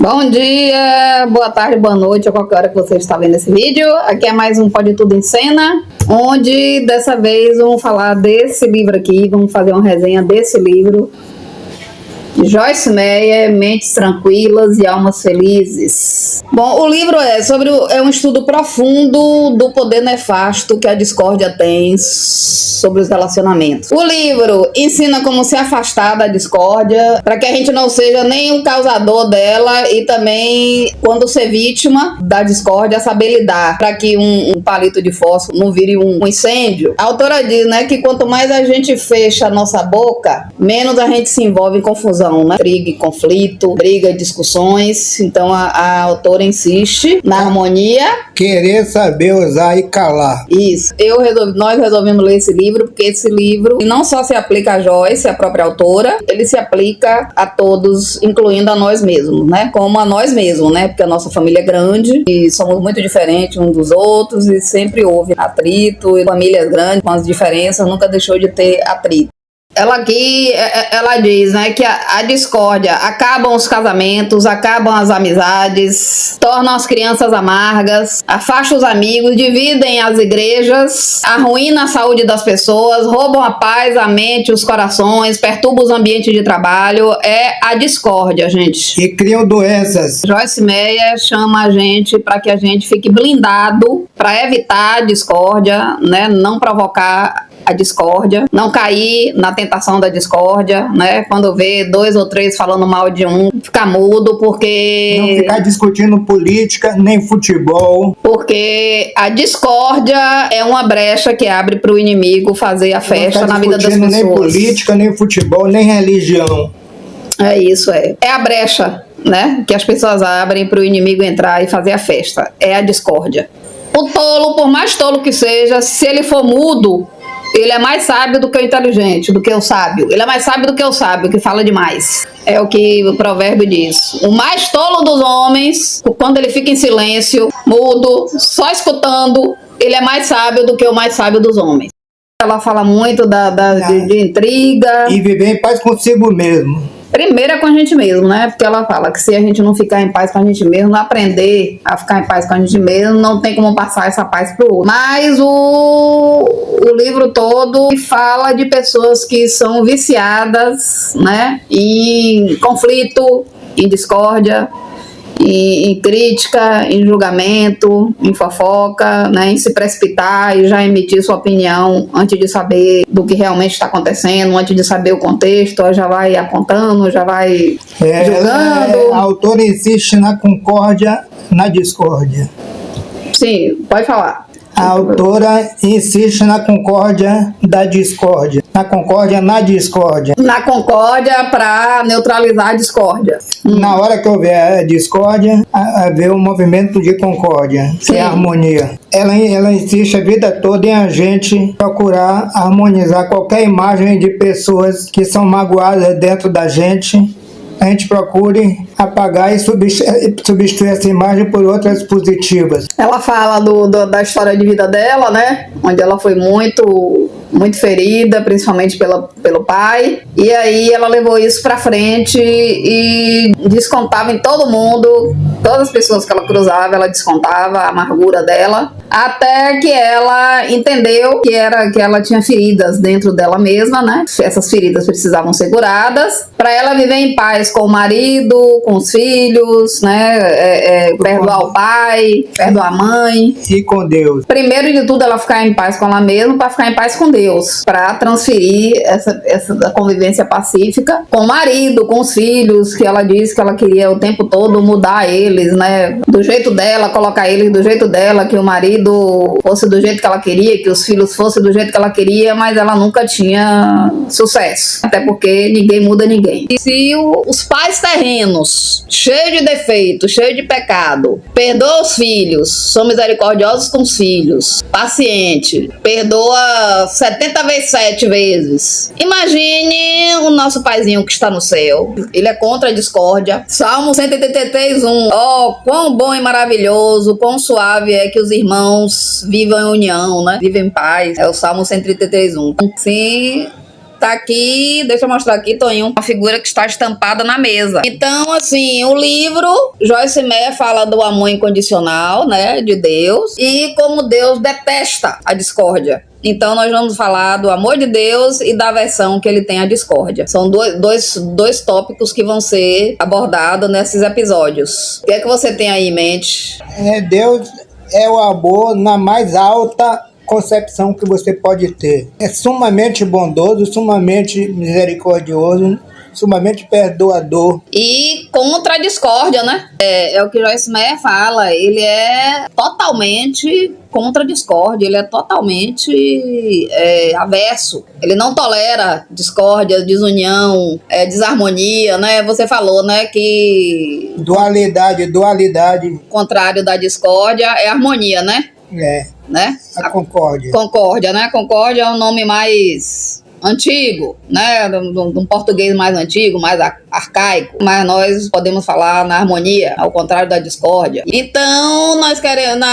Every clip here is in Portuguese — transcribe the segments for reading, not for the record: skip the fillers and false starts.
Bom dia, boa tarde, boa noite, a qualquer hora que você está vendo esse vídeo. Aqui é mais um Pode Tudo em Cena, onde dessa vez vamos falar desse livro aqui, vamos fazer uma resenha desse livro. Joyce Meyer, Mentes Tranquilas e Almas Felizes. Bom, o livro é um estudo profundo do poder nefasto que a discórdia tem sobre os relacionamentos. O livro ensina como se afastar da discórdia, para que a gente não seja nem o causador dela e também, quando ser vítima da discórdia, saber lidar, para que um palito de fósforo não vire um incêndio. A autora diz, né, que quanto mais a gente fecha a nossa boca, menos a gente se envolve em confusão. Né? Briga e conflito, briga e discussões. Então a autora insiste na harmonia. Querer saber usar e calar. Isso. Nós resolvemos ler esse livro porque esse livro não só se aplica a Joyce, a própria autora, ele se aplica a todos, incluindo a nós mesmos, né? Como a nós mesmos, né? Porque a nossa família é grande e somos muito diferentes uns dos outros e sempre houve atrito, e famílias grandes com as diferenças nunca deixou de ter atrito. Ela diz, né, que a discórdia acabam os casamentos, acabam as amizades, tornam as crianças amargas, afasta os amigos, dividem as igrejas, arruína a saúde das pessoas, roubam a paz, a mente, os corações, perturbam os ambientes de trabalho. É a discórdia, gente. E criam doenças. Joyce Meyer chama a gente para que a gente fique blindado para evitar a discórdia, né, não provocar a discórdia, não cair na tentação da discórdia, né? Quando vê 2 ou 3 falando mal de um, ficar mudo, porque... Não ficar discutindo política, nem futebol. Porque a discórdia é uma brecha que abre para o inimigo fazer a festa na vida das pessoas. Nem política, nem futebol, nem religião. É isso, é a brecha, né? Que as pessoas abrem para o inimigo entrar e fazer a festa. É a discórdia. O tolo, por mais tolo que seja, se ele for mudo, ele é mais sábio do que o inteligente, do que o sábio. Ele é mais sábio do que o sábio, que fala demais. É o que o provérbio diz. O mais tolo dos homens, quando ele fica em silêncio, mudo, só escutando, ele é mais sábio do que o mais sábio dos homens. Ela fala muito de intriga. E viver em paz consigo mesmo. Primeiro é com a gente mesmo, né? Porque ela fala que se a gente não ficar em paz com a gente mesmo, não aprender a ficar em paz com a gente mesmo, não tem como passar essa paz pro outro. Mas o livro todo fala de pessoas que são viciadas, né? Em conflito, em discórdia, em crítica, em julgamento, em fofoca, né, em se precipitar e já emitir sua opinião antes de saber do que realmente está acontecendo, antes de saber o contexto, já vai apontando, já vai julgando. A autora insiste na concórdia, na discórdia. Sim, pode falar. A autora insiste na concórdia da discórdia. Na concórdia, na discórdia. Na concórdia para neutralizar a discórdia. Na hora que houver a discórdia, haver um movimento de concórdia, que é a harmonia. Ela insiste a vida toda em a gente procurar harmonizar qualquer imagem de pessoas que são magoadas dentro da gente. A gente procure apagar e substituir essa imagem por outras positivas. Ela fala da história de vida dela, né? Onde ela foi muito ferida, principalmente pelo pai. E aí ela levou isso pra frente e descontava em todo mundo. Todas as pessoas que ela cruzava, ela descontava a amargura dela. Até que ela entendeu que ela tinha feridas dentro dela mesma, né? Essas feridas precisavam ser curadas para ela viver em paz com o marido, com os filhos, né? Perdoar o pai, perdoar a mãe. E com Deus. Primeiro de tudo, ela ficar em paz com ela mesma para ficar em paz com Deus. Para transferir essa convivência pacífica com o marido, com os filhos, que ela disse que ela queria o tempo todo mudar eles, né? Do jeito dela, colocar eles do jeito dela, que o marido fosse do jeito que ela queria, que os filhos fossem do jeito que ela queria, mas ela nunca tinha sucesso. Até porque ninguém muda ninguém. E se os pais terrenos, cheios de defeitos, cheios de pecado, perdoa os filhos, são misericordiosos com os filhos, paciente, perdoa 70 vezes 7 vezes. Imagine o nosso paizinho que está no céu. Ele é contra a discórdia. Salmo 133:1. Oh, quão bom e maravilhoso, quão suave é que os irmãos vivam em união, né? Vivem em paz. É o Salmo 133:1. Sim, Tá aqui, deixa eu mostrar aqui, Toninho, uma figura que está estampada na mesa. Então, assim, o livro, Joyce Meyer fala do amor incondicional, né, de Deus, e como Deus detesta a discórdia. Então, nós vamos falar do amor de Deus e da aversão que ele tem à discórdia. São dois tópicos que vão ser abordados nesses episódios. O que é que você tem aí em mente? Deus é o amor na mais alta concepção que você pode ter. É sumamente bondoso, sumamente misericordioso, sumamente perdoador. E contra a discórdia, né? É o que Joyce Meyer fala. Ele é totalmente contra a discórdia. Ele é totalmente averso. Ele não tolera discórdia, desunião, desarmonia, né? Você falou, né, que... Dualidade. O contrário da discórdia é harmonia, né? Né? A concórdia. Concórdia, né? Concórdia é um nome mais antigo, né? De um português mais antigo, mais arcaico, mas nós podemos falar na harmonia, ao contrário da discórdia. Então, nós queremos,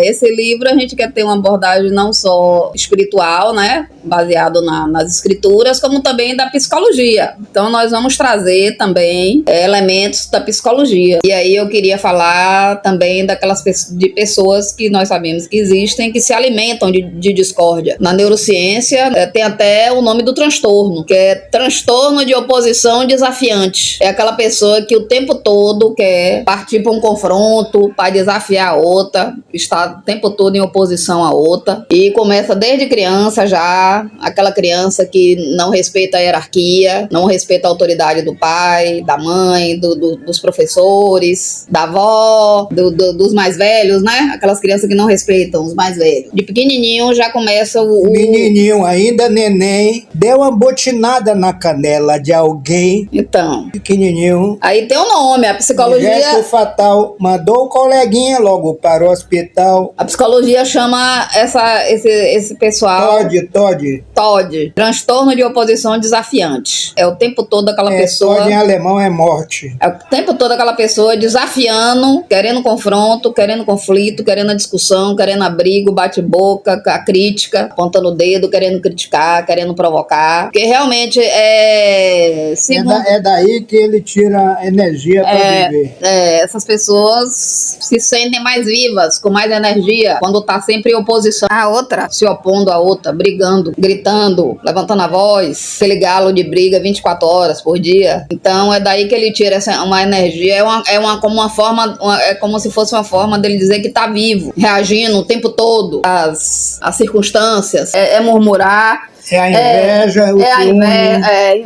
esse livro a gente quer ter uma abordagem não só espiritual, né? Baseado nas escrituras, como também da psicologia. Então, nós vamos trazer também elementos da psicologia. E aí eu queria falar também daquelas de pessoas que nós sabemos que existem, que se alimentam de discórdia. Na neurociência, tem até o nome do transtorno, que é transtorno de oposição desafiante. É aquela pessoa que o tempo todo quer partir para um confronto, para desafiar a outra, está o tempo todo em oposição à outra, e começa desde criança já, aquela criança que não respeita a hierarquia, não respeita a autoridade do pai, da mãe, dos professores, da avó, dos mais velhos, né? Aquelas crianças que não respeitam os mais velhos. De pequenininho já começa o... Menininho, ainda neném, deu uma botinada na canela de alguém. Então, pequenininho. Aí tem o nome, a psicologia... Gesto fatal, mandou o coleguinha logo para o hospital. A psicologia chama esse pessoal... TOD. Transtorno de oposição desafiante. É o tempo todo aquela pessoa... TOD em alemão é morte. É o tempo todo aquela pessoa desafiando, querendo confronto, querendo conflito, querendo a discussão, querendo abrigo, bate-boca, a crítica, apontando o dedo, querendo criticar, querendo provocar. Porque realmente é daí que ele tira energia para viver. Essas pessoas se sentem mais vivas, com mais energia, quando tá sempre em oposição à outra, se opondo à outra, brigando, gritando, levantando a voz, aquele galo de briga 24 horas por dia. Então é daí que ele tira uma energia, é como se fosse uma forma dele dizer que tá vivo, reagindo o tempo todo às circunstâncias, murmurar. É a inveja, o ciúme.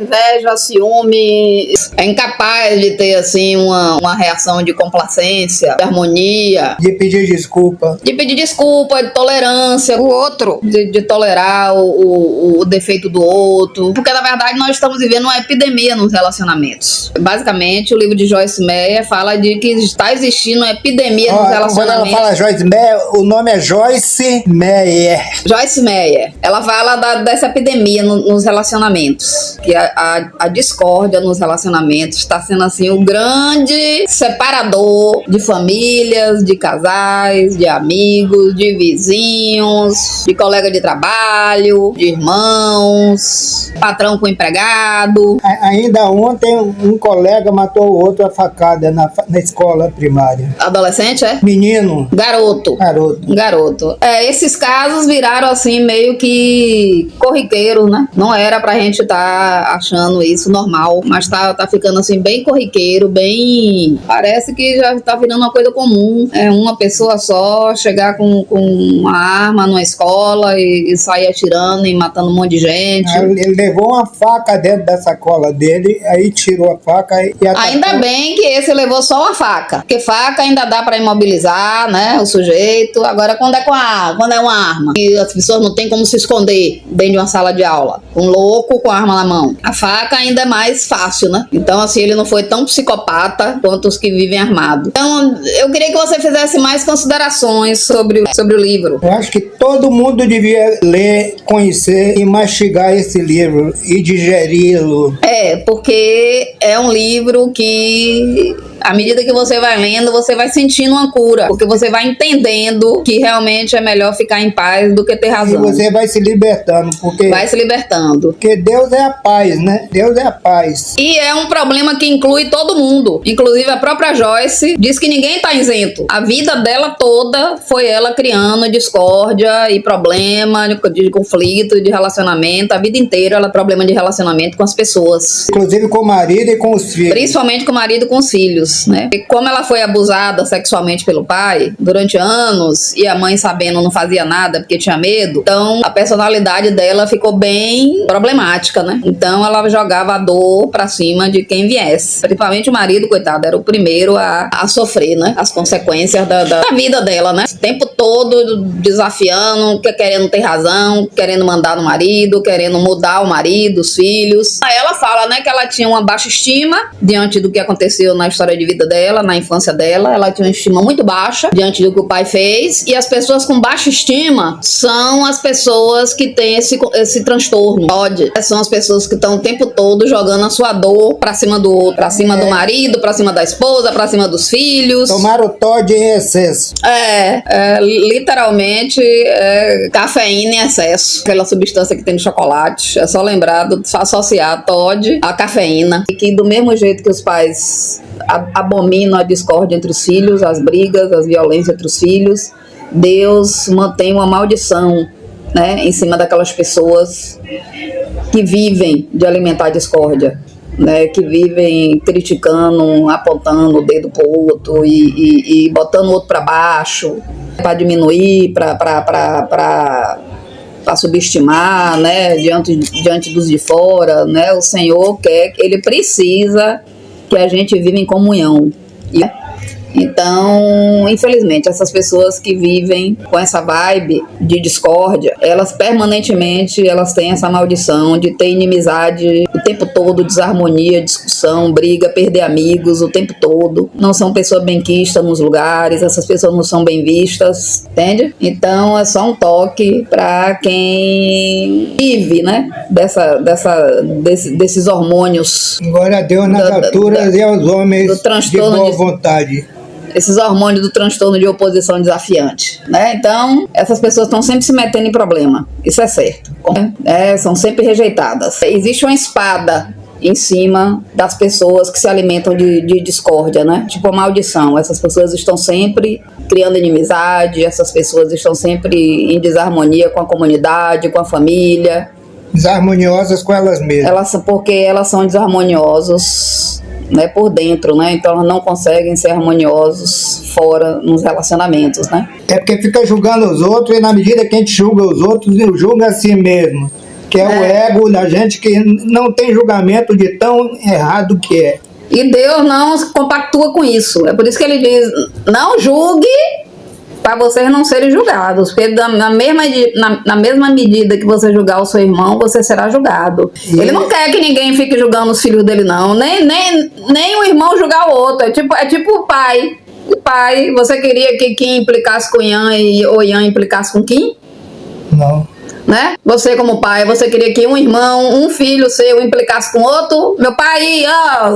Inveja, ciúme. É incapaz de ter, assim, uma reação de complacência, de harmonia. De pedir desculpa. De tolerância o outro. De tolerar o defeito do outro. Porque, na verdade, nós estamos vivendo uma epidemia nos relacionamentos. Basicamente, o livro de Joyce Meyer fala de que está existindo uma epidemia nos relacionamentos. Quando ela fala Joyce Meyer, o nome é Joyce Meyer. Joyce Meyer. Ela fala dessa epidemia nos relacionamentos, que a discórdia nos relacionamentos está sendo assim o grande separador de famílias, de casais, de amigos, de vizinhos, de colega de trabalho, de irmãos, patrão com empregado. Ainda ontem um colega matou o outro a facada na escola primária. Adolescente, é? Menino. Garoto. Esses casos viraram assim meio que corriqueiros, né? Não era pra gente estar achando isso normal, mas tá ficando assim bem corriqueiro, bem... Parece que já tá virando uma coisa comum. É uma pessoa só chegar com uma arma numa escola e sair atirando e matando um monte de gente. Ele levou uma faca dentro da sacola dele, aí tirou a faca e atacou. Ainda bem que esse levou só uma faca, porque faca ainda dá pra imobilizar, né, o sujeito. Agora quando é uma arma, e as pessoas não têm como se esconder dentro de uma sala de aula, um louco com a arma na mão, a faca ainda é mais fácil, né? Então assim, ele não foi tão psicopata quanto os que vivem armados. Então eu queria que você fizesse mais considerações sobre o livro. Eu acho que todo mundo devia ler, conhecer e mastigar esse livro e digeri-lo. Porque é um livro que À medida que você vai lendo, você vai sentindo uma cura, porque você vai entendendo que realmente é melhor ficar em paz do que ter E razão. você vai se libertando, Vai se libertando. porque Deus é a paz, né? Deus é a paz. E é um problema que inclui todo mundo. Inclusive a própria Joyce diz que ninguém tá isento. A vida dela toda foi ela criando discórdia e problema de conflito e de relacionamento. A vida inteira ela problema de relacionamento com as pessoas. Inclusive com o marido e com os filhos. Principalmente com o marido e com os filhos, né? E como ela foi abusada sexualmente pelo pai durante anos e a mãe sabendo não fazia nada porque tinha medo, então a personalidade dela ficou bem problemática, né? Então ela jogava a dor pra cima de quem viesse. Principalmente o marido, coitado, era o primeiro a sofrer, né? As consequências da vida dela, né? O tempo todo desafiando, querendo ter razão, querendo mandar no marido, querendo mudar o marido, os filhos. Aí ela fala, né, que ela tinha uma baixa estima diante do que aconteceu na história de vida dela, na infância dela. Ela tinha uma estima muito baixa diante do que o pai fez. E as pessoas com baixa estima são as pessoas que têm esse transtorno. São as pessoas que estão o tempo todo jogando a sua dor pra cima do outro, pra cima do marido, pra cima da esposa, pra cima dos filhos. Tomaram o Todd em excesso. Literalmente cafeína em excesso. Aquela substância que tem no chocolate. É só lembrar de associar Todd à cafeína. E que do mesmo jeito que os pais abominam a discórdia entre os filhos, as brigas, as violências entre os filhos, Deus mantém uma maldição, né, em cima daquelas pessoas que vivem de alimentar a discórdia, né, que vivem criticando, apontando o dedo pro outro e botando o outro para baixo, para diminuir, para subestimar, né, diante dos de fora, né? O Senhor ele precisa que a gente viva em comunhão. Então, infelizmente, essas pessoas que vivem com essa vibe de discórdia, elas permanentemente têm essa maldição de ter inimizade o tempo todo, desarmonia, discussão, briga, perder amigos o tempo todo. Não são pessoas benquistas nos lugares, essas pessoas não são bem vistas, entende? Então, é só um toque para quem vive, né, desses hormônios. Glória a Deus nas alturas e aos homens de boa vontade. Esses hormônios do transtorno de oposição desafiante, né? Então, essas pessoas estão sempre se metendo em problema. Isso é certo. São sempre rejeitadas. Existe uma espada em cima das pessoas que se alimentam de discórdia, né? Tipo a maldição. Essas pessoas estão sempre criando inimizade, essas pessoas estão sempre em desarmonia com a comunidade, com a família. Desarmoniosas com elas mesmas. Porque elas são desarmoniosas, né, por dentro, né? Então elas não conseguem ser harmoniosos fora nos relacionamentos, né? É porque fica julgando os outros e na medida que a gente julga os outros, julga a si mesmo. Que é o ego da gente que não tem julgamento de tão errado que é. E Deus não compactua com isso. É por isso que ele diz, não julgue para vocês não serem julgados, porque na mesma medida que você julgar o seu irmão, você será julgado. Ele não quer que ninguém fique julgando os filhos dele, não. Nem o irmão julgar o outro. É tipo o pai. O pai, você queria que Kim implicasse com Ian ou Ian implicasse com Kim? Não. Né? Você como pai, você queria que um irmão, um filho seu implicasse com outro? Meu pai,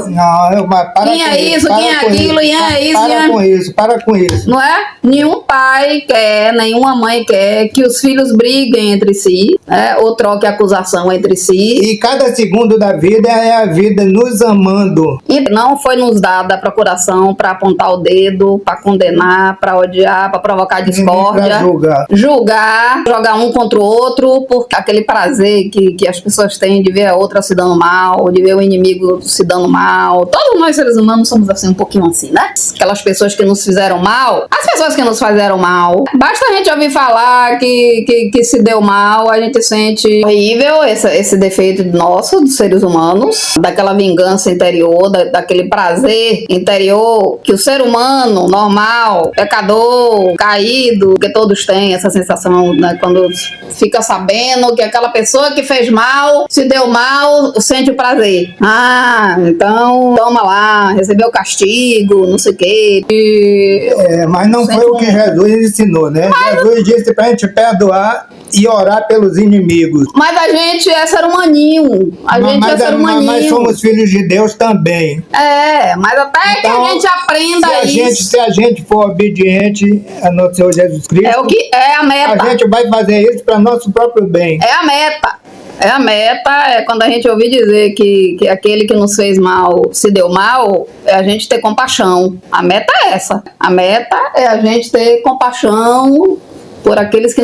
não, para quem é isso, quem é aquilo, e é isso. Para com isso. Não é? Nenhum pai quer, nenhuma mãe quer que os filhos briguem entre si, né? Ou troquem acusação entre si. E cada segundo da vida é a vida nos amando. E não foi nos dada a procuração para apontar o dedo, para condenar, para odiar, para provocar discórdia. Julgar, jogar um contra o outro, por aquele prazer que as pessoas têm de ver a outra se dando mal, de ver o inimigo se dando mal. Todos nós seres humanos somos assim, um pouquinho assim, né? Aquelas pessoas que nos fizeram mal, as pessoas que nos fizeram mal, basta a gente ouvir falar que se deu mal, a gente sente horrível esse defeito nosso, dos seres humanos, daquela vingança interior, daquele prazer interior que o ser humano normal, pecador, caído, que todos têm essa sensação, né, quando fica sabendo que aquela pessoa que fez mal, se deu mal, sente o prazer. Então toma lá, recebeu castigo, não sei o quê. Mas não foi o que Jesus ensinou, né? Jesus disse pra gente perdoar e orar pelos inimigos. Mas a gente é ser humaninho. Mas somos filhos de Deus também. Mas até que a gente aprenda isso. Se a gente for obediente a nosso Senhor Jesus Cristo, é o que é a meta. A gente vai fazer isso para nosso próprio bem. É a meta, é quando a gente ouvir dizer que aquele que nos fez mal se deu mal, é a gente ter compaixão. A meta é essa. A meta é a gente ter compaixão por aqueles que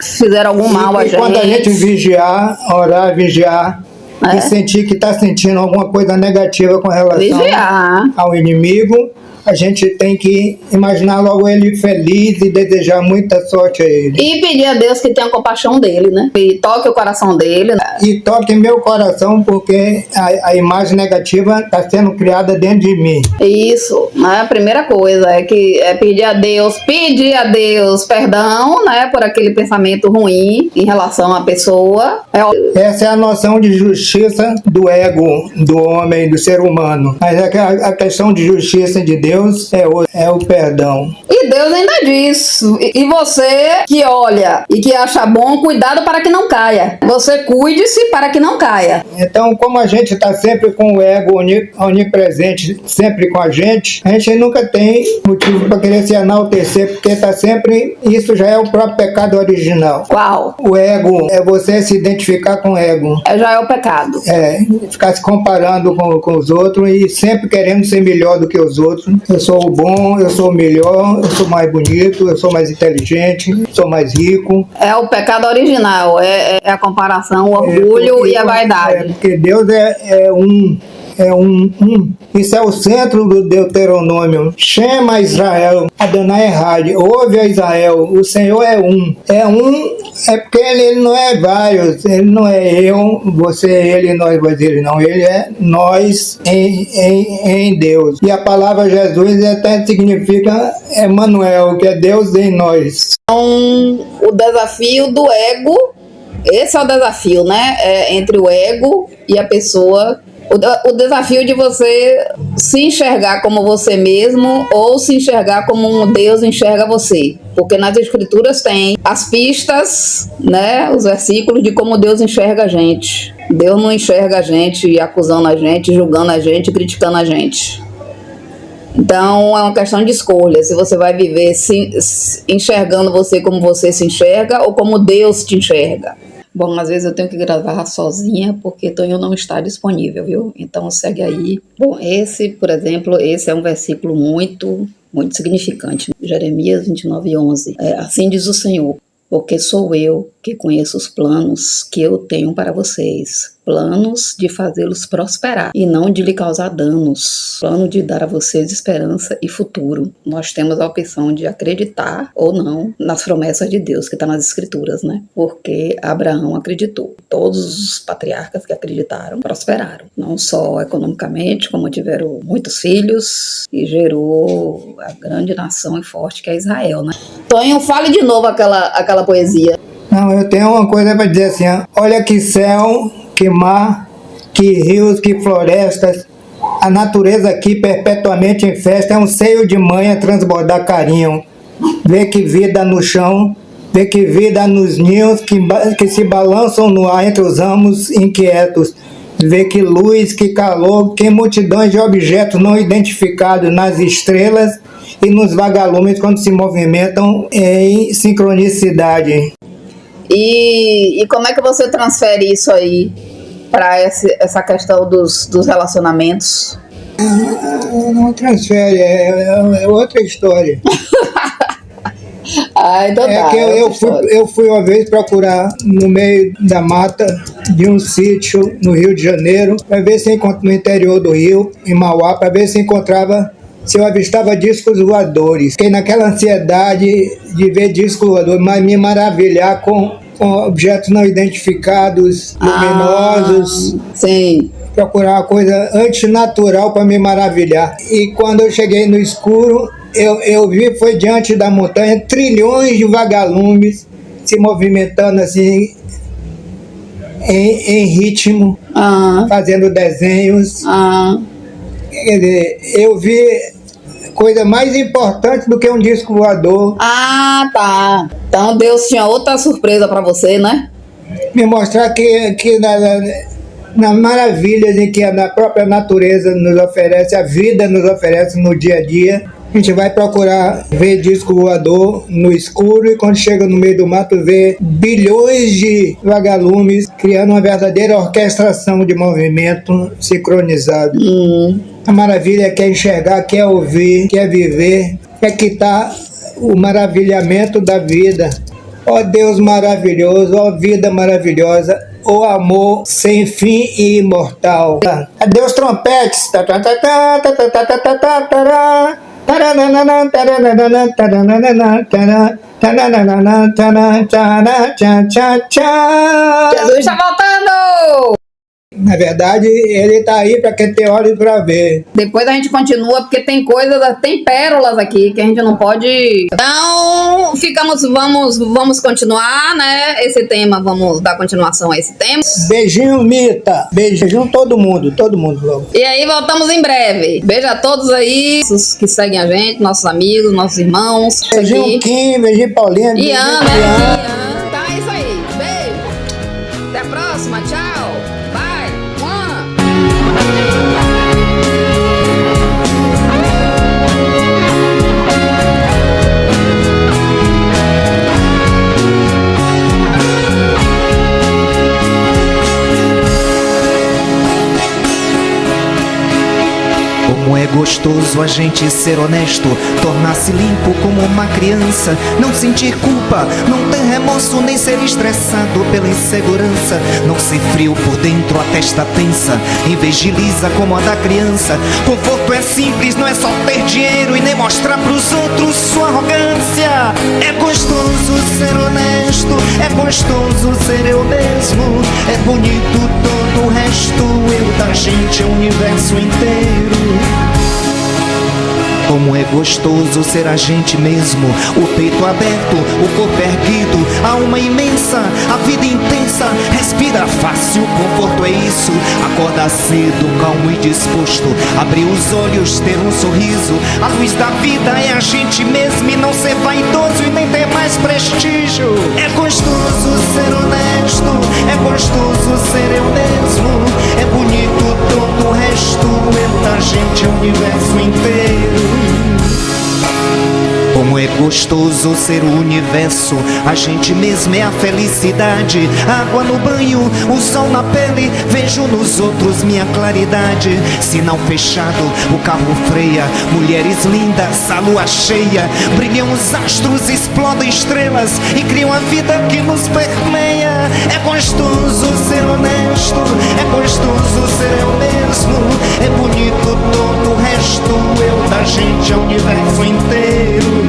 fizeram algum mal a gente. E quando a gente orar, vigiar, e sentir que está sentindo alguma coisa negativa com relação ao inimigo, a gente tem que imaginar logo ele feliz e desejar muita sorte a ele. E pedir a Deus que tenha compaixão dele, né? E toque o coração dele. Né? E toque meu coração, porque a imagem negativa está sendo criada dentro de mim. Isso, né? A primeira coisa é pedir a Deus perdão, né? Por aquele pensamento ruim em relação à pessoa. Essa é a noção de justiça do ego, do homem, do ser humano. Mas a questão de justiça de Deus é o perdão. E Deus ainda diz, e você que olha e que acha bom, cuidado para que não caia. Você cuide-se para que não caia. Então, como a gente está sempre com o ego onipresente, sempre com a gente nunca tem motivo para querer se enaltecer, porque está sempre... Isso já é o próprio pecado original. Qual? O ego é você se identificar com o ego. Já é o pecado. Ficar se comparando com os outros e sempre querendo ser melhor do que os outros. Eu sou o bom, eu sou o melhor, eu sou mais bonito, eu sou mais inteligente, sou mais rico. É o pecado original, é a comparação, o orgulho e a vaidade. Porque Deus é um. Isso é o centro do Deuteronômio. Chama Israel, Adonai Errad, ouve a Israel, o Senhor é um. É porque ele não é vários, ele não é eu, você, ele, nós, ele não. Ele é nós em Deus. E a palavra Jesus até significa Emmanuel, que é Deus em nós. Então, o desafio do ego, esse é o desafio, né? Entre o ego e a pessoa. O desafio de você se enxergar como você mesmo ou se enxergar como um Deus enxerga você. Porque nas escrituras tem as pistas, né, os versículos de como Deus enxerga a gente. Deus não enxerga a gente acusando a gente, julgando a gente, criticando a gente. Então é uma questão de escolha, se você vai viver enxergando você como você se enxerga ou como Deus te enxerga. Bom, às vezes eu tenho que gravar sozinha porque Tonho não está disponível, viu? Então segue aí. Bom, esse, por exemplo, esse é um versículo muito significante. Jeremias 29:11. Assim diz o Senhor, porque sou eu que conheço os planos que eu tenho para vocês. Planos de fazê-los prosperar e não de lhe causar danos. Plano de dar a vocês esperança e futuro. Nós temos a opção de acreditar ou não nas promessas de Deus que está nas escrituras, né? Porque Abraão acreditou. Todos os patriarcas que acreditaram prosperaram. Não só economicamente, como tiveram muitos filhos e gerou a grande nação e forte que é Israel, né? Tonho, fale de novo aquela poesia. Não, eu tenho uma coisa para dizer assim, ó. Olha que céu, que mar, que rios, que florestas, a natureza aqui perpetuamente em festa, é um seio de mãe a transbordar carinho. Vê que vida no chão, vê que vida nos ninhos que se balançam no ar entre os ramos inquietos. Vê que luz, que calor, que multidões de objetos não identificados nas estrelas e nos vagalumes quando se movimentam em sincronicidade. E como é que você transfere isso aí para essa questão dos relacionamentos? Não transfere, é outra história. Então tá, que eu fui uma vez procurar no meio da mata de um sítio no Rio de Janeiro, para ver se no interior do Rio, em Mauá, para ver se eu avistava discos voadores. Fiquei naquela ansiedade de ver discos voadores, mas me maravilhar com objetos não identificados, luminosos. Sim. Procurar uma coisa antinatural para me maravilhar. E quando eu cheguei no escuro, eu vi, foi diante da montanha, trilhões de vagalumes se movimentando assim, em ritmo, fazendo desenhos. Quer dizer, eu vi coisa mais importante do que um disco voador. Ah, tá. Então Deus tinha outra surpresa pra você, né? Me mostrar que nas maravilhas em que a própria natureza nos oferece, a vida nos oferece no dia a dia. A gente vai procurar ver disco voador no escuro e quando chega no meio do mato vê bilhões de vagalumes criando uma verdadeira orquestração de movimento sincronizado. A maravilha é quer enxergar, quer ouvir, quer viver, quer quitar o maravilhamento da vida. Ó Deus maravilhoso, ó vida maravilhosa, ó amor sem fim e imortal. Adeus trompetes. Jesus está voltando! Na verdade, ele tá aí para quem tem olhos para ver. Depois a gente continua, porque tem coisas, tem pérolas aqui que a gente não pode. Então, vamos continuar, né? Esse tema, vamos dar continuação a esse tema. Beijinho, Mita. Beijinho todo mundo logo. E aí, voltamos em breve. Beijo a todos aí, os que seguem a gente, nossos amigos, nossos irmãos. Beijinho, Kim, beijinho, Paulinha. Ian, né? Ian. Tá, é isso aí. Beijo. Até a próxima. Tchau. Bye. Como é gostoso a gente ser honesto, tornar-se limpo como uma criança, não sentir culpa, não ter remorso, nem ser estressado pela insegurança, não ser frio por dentro, a testa tensa, em vez de lisa como a da criança. Conforto é simples, não é só ter dinheiro e nem mostrar pros outros sua arrogância. É gostoso ser honesto, é gostoso ser eu mesmo, é bonito todo o resto, eu da gente, o universo inteiro. Como é gostoso ser a gente mesmo, o peito aberto, o corpo erguido, a alma imensa, a vida intensa, respira fácil, conforto é isso, acordar cedo, calmo e disposto, abrir os olhos, ter um sorriso, a luz da vida é a gente mesmo e não ser vaidoso e nem ter mais prestígio. É gostoso ser honesto, é gostoso ser eu mesmo, é bonito todo o resto, eu da gente, o universo inteiro. Como é gostoso ser o universo, a gente mesmo é a felicidade. Água no banho, o sol na pele, vejo nos outros minha claridade. Sinal fechado, o carro freia, mulheres lindas, a lua cheia. Brilham os astros, explodem estrelas e criam a vida que nos permeia. É gostoso ser honesto, é gostoso ser eu mesmo, é bonito todo o resto, eu da gente, é o universo inteiro.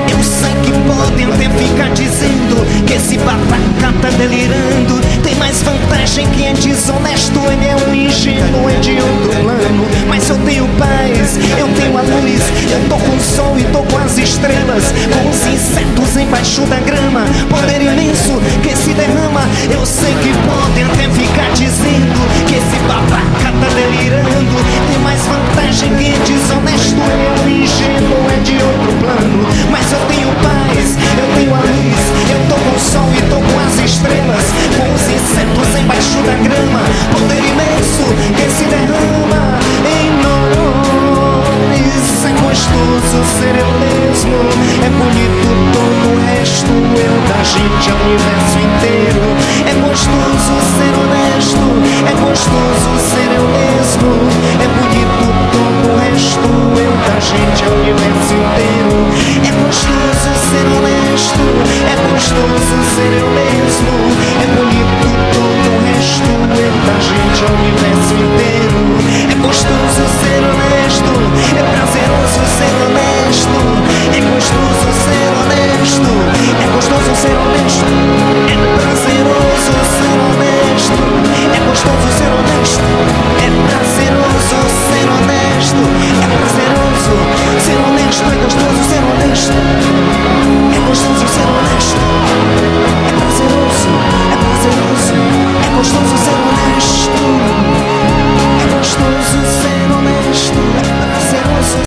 Eu sei que podem até ficar dizendo que esse babaca tá delirando, tem mais vantagem que é desonesto, ele é um ingênuo, é de outro plano. Mas eu tenho paz, eu tenho a luz, eu tô com o sol e tô com as estrelas, com os insetos embaixo da grama, poder imenso que se derrama. Eu sei que podem até ficar dizendo que esse babaca tá delirando, tem mais vantagem que é desonesto, ele é um ingênuo, é de outro plano. Mas eu tenho paz, eu tenho a luz, eu tô com o sol e tô com as estrelas, com os insetos embaixo da grama, poder imenso que se derrama em nós. É gostoso ser eu mesmo.